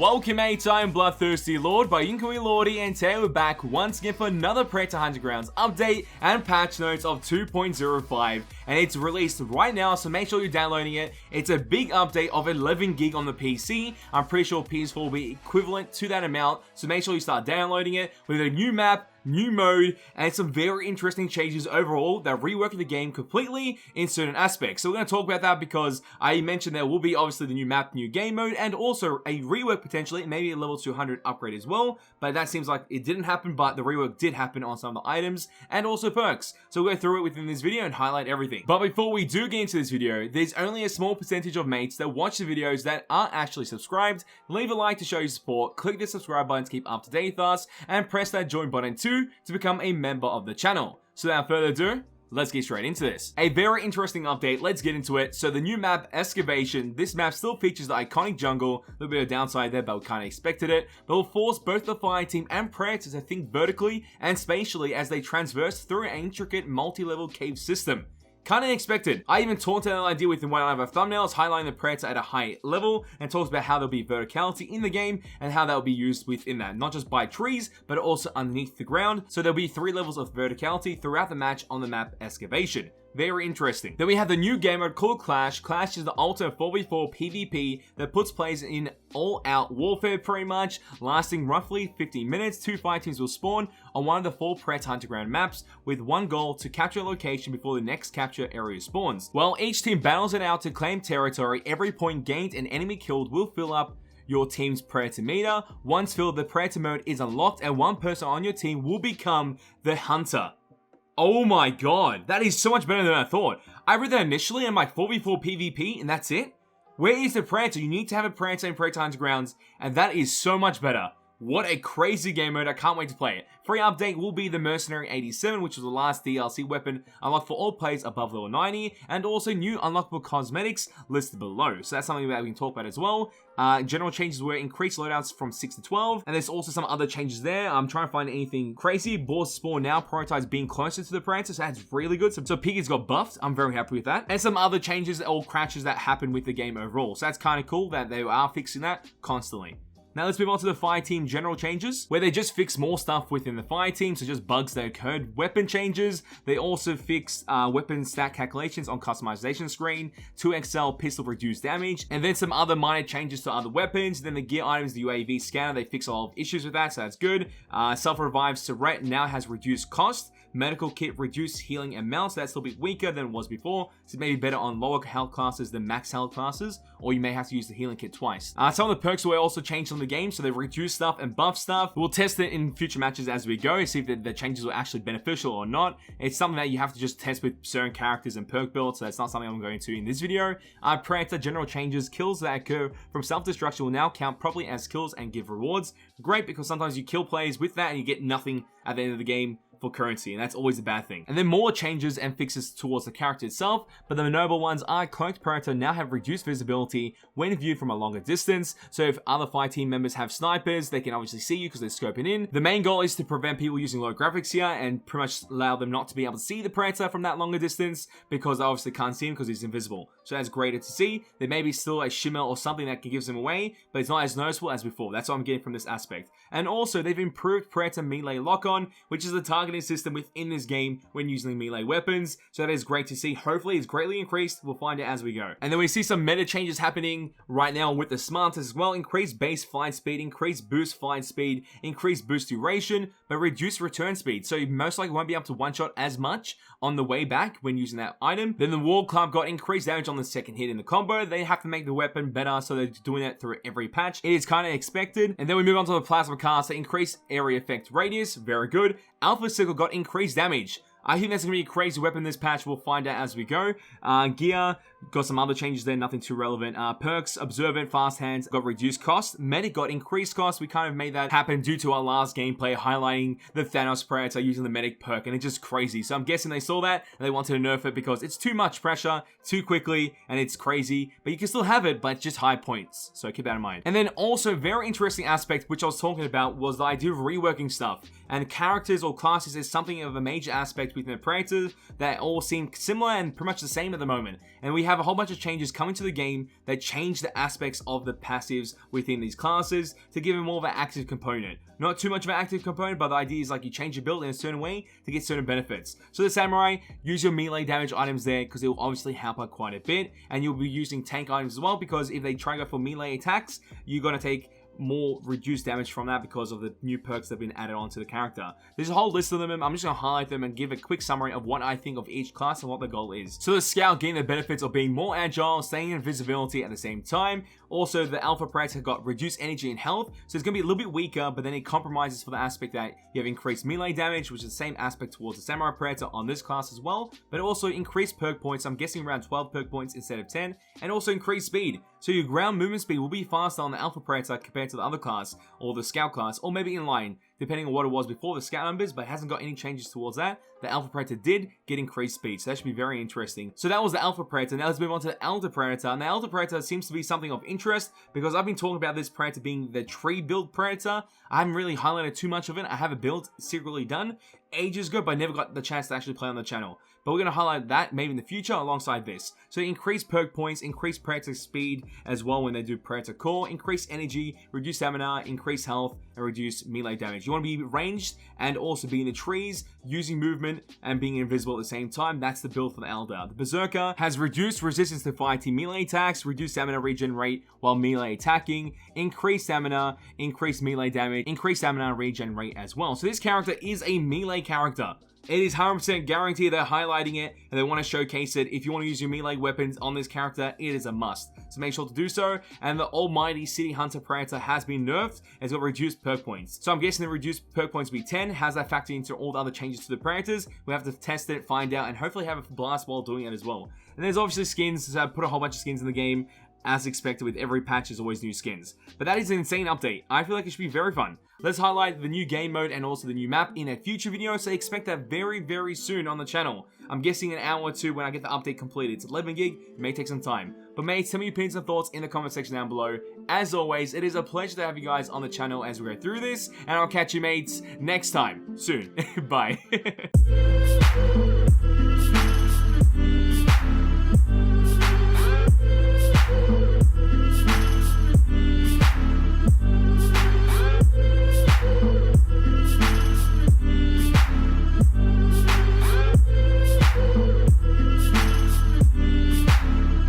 Welcome mates, I am BloodThirstyLord by Lordy, and today we're back once again for another Predator Hunting Grounds update and patch notes of 2.05, and it's released right now, so make sure you're downloading it. It's a big update of 11 gig on the PC. I'm pretty sure PS4 will be equivalent to that amount, so make sure you start downloading it with a new map, new mode, and some very interesting changes overall that rework the game completely in certain aspects. So we're going to talk about that because I mentioned there will be obviously the new map, new game mode, and also a rework potentially, maybe a level 200 upgrade as well, but that seems like it didn't happen, but the rework did happen on some of the items and also perks. So we'll go through it within this video and highlight everything. But before we do get into this video, there's only a small percentage of mates that watch the videos that aren't actually subscribed. Leave a like to show your support, click the subscribe button to keep up to date with us, and press that join button too to become a member of the channel. So without further ado, let's get straight into this. A very interesting update, let's get into it. So the new map, Excavation, this map still features the iconic jungle, a little bit of downside there, but we kind of expected it, but will force both the fire team and Predators to think vertically and spatially as they traverse through an intricate multi-level cave system. Kinda expected. I even talked about that idea within one of our thumbnails, highlighting the Predator at a high level, and talks about how there'll be verticality in the game and how that will be used within that, not just by trees, but also underneath the ground. So there'll be 3 levels of verticality throughout the match on the map Excavation. Very interesting. Then we have the new game mode called Clash. Clash is the ultimate 4v4 PvP that puts players in all-out warfare pretty much, lasting roughly 15 minutes. 2 fire teams will spawn on one of the 4 Predator Hunting Ground maps with one goal to capture a location before the next capture area spawns. While each team battles it out to claim territory, every point gained and enemy killed will fill up your team's Predator meter. Once filled, the Predator mode is unlocked and one person on your team will become the Hunter. Oh my god, that is so much better than I thought. I read that initially and I'm like 4v4 PvP and that's it? Where is the Predator? You need to have a Predator in Predator Hunting Grounds, and that is so much better. What a crazy game mode, I can't wait to play it. Free update will be the Mercenary 87, which was the last DLC weapon unlocked for all players above level 90, and also new unlockable cosmetics listed below. So that's something that we can talk about as well. General changes were increased loadouts from 6 to 12, and there's also some other changes there. I'm trying to find anything crazy. Boars spawn now prioritize being closer to the Predator, so that's really good. So Piggy's got buffed, I'm very happy with that. And some other changes or crashes that happen with the game overall. So that's kind of cool that they are fixing that constantly. Now let's move on to the fire team general changes, where they just fix more stuff within the fire team, so just bugs that occurred. Weapon changes, they also fix weapon stat calculations on customization screen, 2XL pistol reduced damage, and then some other minor changes to other weapons. Then the gear items, the UAV scanner, they fix a lot of issues with that, so that's good. Self-revive Surret now has reduced cost. Medical kit reduced healing amount, so that's a little bit weaker than it was before, so maybe better on lower health classes than max health classes, or you may have to use the healing kit twice. Some of the perks were also changed on the game, so they reduce stuff and buff stuff. We'll test it in future matches as we go, see if the changes were actually beneficial or not. It's something that you have to just test with certain characters and perk builds, so that's not something I'm going to in this video. Predator general changes, kills that occur from self-destruction will now count properly as kills and give rewards. Great, because sometimes you kill players with that and you get nothing at the end of the game for currency, and that's always a bad thing. And then more changes and fixes towards the character itself, but the notable ones are cloaked Predator now have reduced visibility when viewed from a longer distance, so if other fire team members have snipers, they can obviously see you because they're scoping in. The main goal is to prevent people using low graphics here and pretty much allow them not to be able to see the Predator from that longer distance, because they obviously can't see him because he's invisible. So that's greater to see. There may be still a shimmer or something that gives him away, but it's not as noticeable as before. That's what I'm getting from this aspect. And also, they've improved Predator melee lock-on, which is the targeting system within this game when using melee weapons, so that is great to see. Hopefully it's greatly increased, we'll find it as we go. And then we see some meta changes happening right now with the smarts as well. Increased base flight speed, increased boost flight speed, increased boost duration, but reduced return speed, so you most likely won't be able to one-shot as much on the way back when using that item. Then the War Club got increased damage on the second hit in the combo. They have to make the weapon better, so they're doing that through every patch. It is kind of expected. And then we move on to the Plasma Caster, increased area effect radius, very good. Alpha Sickle got increased damage. I think that's going to be a crazy weapon this patch. We'll find out as we go. Gear, got some other changes there, nothing too relevant. Perks, Observant, Fast Hands, got reduced cost. Medic got increased cost. We kind of made that happen due to our last gameplay highlighting the Thanos Predator using the Medic perk, and it's just crazy. So I'm guessing they saw that and they wanted to nerf it because it's too much pressure, too quickly, and it's crazy. But you can still have it, but just high points. So keep that in mind. And then also, very interesting aspect, which I was talking about, was the idea of reworking stuff. And characters or classes is something of a major aspect within the Predators that all seem similar and pretty much the same at the moment. And we have have a whole bunch of changes coming to the game that change the aspects of the passives within these classes to give it more of an active component. Not too much of an active component, but the idea is like you change your build in a certain way to get certain benefits. So the samurai, use your melee damage items there because it will obviously help out quite a bit, and you'll be using tank items as well because if they try to go for melee attacks, you're going to take more reduced damage from that because of the new perks that have been added onto the character. There's a whole list of them. I'm just going to highlight them and give a quick summary of what I think of each class and what the goal is. So the Scout gained the benefits of being more agile, staying in invisibility at the same time. Also, the Alpha Predator got reduced energy and health, so it's going to be a little bit weaker, but then it compromises for the aspect that you have increased melee damage, which is the same aspect towards the Samurai Predator on this class as well, but it also increased perk points. I'm guessing around 12 perk points instead of 10, and also increased speed. So your ground movement speed will be faster on the Alpha Predator compared to the other class, or the Scout class, or maybe in line, depending on what it was before the Scout numbers, but it hasn't got any changes towards that. The Alpha Predator did get increased speed, so that should be very interesting. So that was the Alpha Predator. Now let's move on to the Elder Predator. And the Elder Predator seems to be something of interest because I've been talking about this Predator being the tree build Predator. I haven't really highlighted too much of it. I have a build secretly done ages ago, but I never got the chance to actually play on the channel. But we're going to highlight that maybe in the future alongside this. So increase perk points, increase Predator speed as well when they do Predator Core, increase energy, reduce stamina, increase health, and reduce melee damage. You want to be ranged and also be in the trees, using movement and being invisible at the same time. That's the build for the Elder. The Berserker has reduced resistance to fighting melee attacks, reduced stamina regen rate while melee attacking, increased stamina, increased melee damage, increased stamina regen rate as well. So this character is a melee character. It is 100% guaranteed they're highlighting it and they want to showcase it. If you want to use your melee weapons on this character, it is a must. So make sure to do so. And the almighty City Hunter Predator has been nerfed and it's got reduced perk points. So I'm guessing the reduced perk points will be 10. How's that factor into all the other changes to the Predators? We'll have to test it, find out, and hopefully have a blast while doing it as well. And there's obviously skins, so I put a whole bunch of skins in the game. As expected, with every patch, there's always new skins. But that is an insane update. I feel like it should be very fun. Let's highlight the new game mode and also the new map in a future video, so expect that very, very soon on the channel. I'm guessing an hour or two when I get the update completed. It's 11 gig, it may take some time. But mates, tell me your opinions and thoughts in the comment section down below. As always, it is a pleasure to have you guys on the channel as we go through this, and I'll catch you mates next time, soon. Bye.